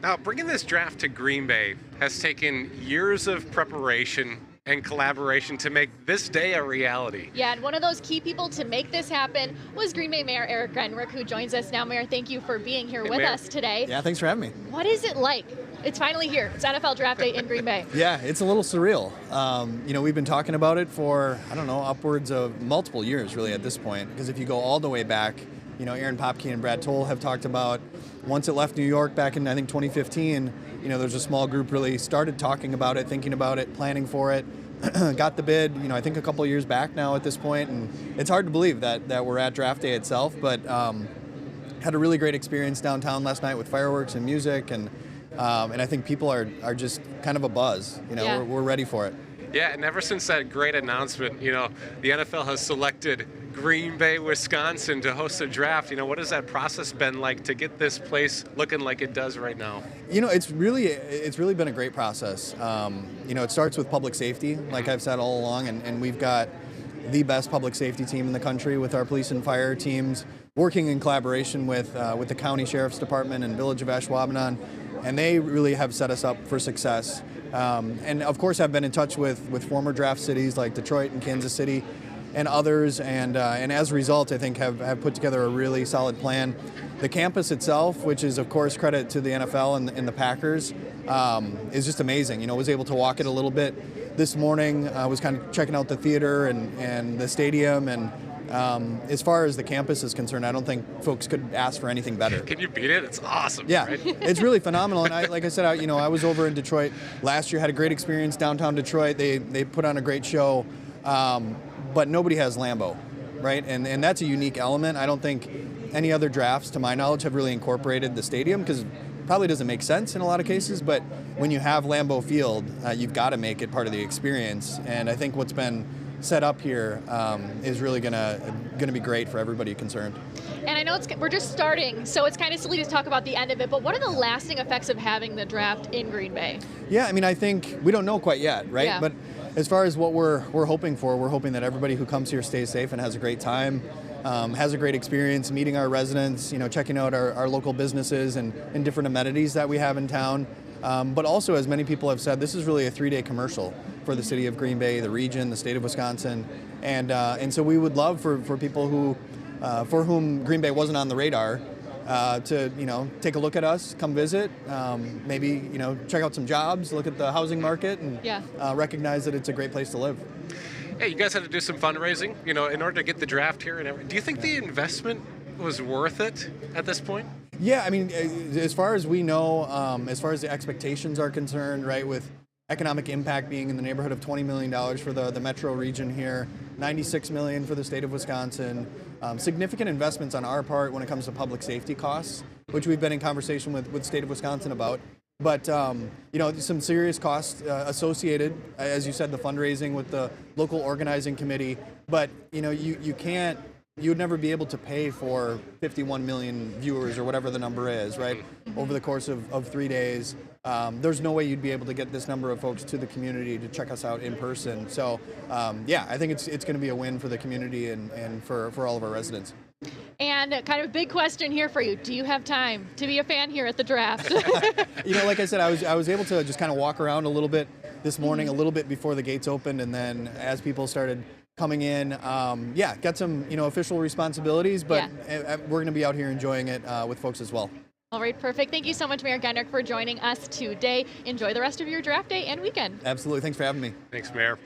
Now, bringing this draft to Green Bay has taken years of preparation and collaboration to make this day a reality. Yeah, and one of those key people to make this happen was Green Bay Mayor Eric Grenrick, who joins us now. Mayor, thank you for being here with Mayor. us today. Yeah, thanks for having me. What is it like? It's finally here. It's NFL Draft Day in Green Bay. Yeah, it's a little surreal. We've been talking about it for, upwards of multiple years really at this point, because if you go all the way back, Aaron Popke and Brad Toll have talked about once it left New York back in, I think, 2015, there's a small group really started talking about it, thinking about it, planning for it, got the bid, I think a couple of years back now at this point, and it's hard to believe that we're at draft day itself, but had a really great experience downtown last night with fireworks and music, and I think people are just kind of abuzz. Yeah. We're ready for it. Yeah, and ever since that great announcement, the NFL has selected Green Bay, Wisconsin to host a draft. What has that process been like to get this place looking like it does right now? It's really been a great process. It starts with public safety, like I've said all along, and we've got the best public safety team in the country with our police and fire teams working in collaboration with the county sheriff's department and village of Ashwaubenon, and they really have set us up for success. And of course, I've been in touch with former draft cities like Detroit and Kansas City and others, and as a result, I think have put together a really solid plan. The campus itself, which is of course credit to the NFL and the Packers, is just amazing. Was able to walk it a little bit this morning. I was kind of checking out the theater and the stadium, and as far as the campus is concerned, I don't think folks could ask for anything better. Can you beat it? It's awesome. Yeah, right? It's really phenomenal. And like I said, I was over in Detroit last year, had a great experience downtown Detroit. They put on a great show, but nobody has Lambeau, right? And that's a unique element. I don't think any other drafts, to my knowledge, have really incorporated the stadium, because it probably doesn't make sense in a lot of cases. But when you have Lambeau Field, you've got to make it part of the experience. And I think what's been set up here is really gonna be great for everybody concerned. And I know we're just starting, so it's kind of silly to talk about the end of it, but what are the lasting effects of having the draft in Green Bay? Yeah, I think we don't know quite yet, right? Yeah. But as far as what we're hoping for, we're hoping that everybody who comes here stays safe and has a great time, has a great experience meeting our residents, checking out our local businesses and different amenities that we have in town. But also, as many people have said, this is really a 3-day commercial for the city of Green Bay, the region, the state of Wisconsin, and so we would love for people who, for whom Green Bay wasn't on the radar, to take a look at us, come visit, maybe check out some jobs, look at the housing market, and recognize that it's a great place to live. Hey, you guys had to do some fundraising, in order to get the draft here and everything. Do you think the investment was worth it at this point? Yeah, as far as we know, as far as the expectations are concerned, right, with economic impact being in the neighborhood of $20 million for the metro region here, $96 million for the state of Wisconsin, significant investments on our part when it comes to public safety costs, which we've been in conversation with the state of Wisconsin about. But, some serious costs associated, as you said, the fundraising with the local organizing committee. But, you would never be able to pay for 51 million viewers or whatever the number is, right, over the course of 3 days. There's no way you'd be able to get this number of folks to the community to check us out in person. So, I think it's going to be a win for the community and for all of our residents. And kind of big question here for you. Do you have time to be a fan here at the draft? Like I said, I was able to just kind of walk around a little bit this morning, a little bit before the gates opened, and then as people started coming in, got some official responsibilities, but we're going to be out here enjoying it with folks as well. All right, perfect. Thank you so much, Mayor Grenrick, for joining us today. Enjoy the rest of your draft day and weekend. Absolutely. Thanks for having me. Thanks, Mayor.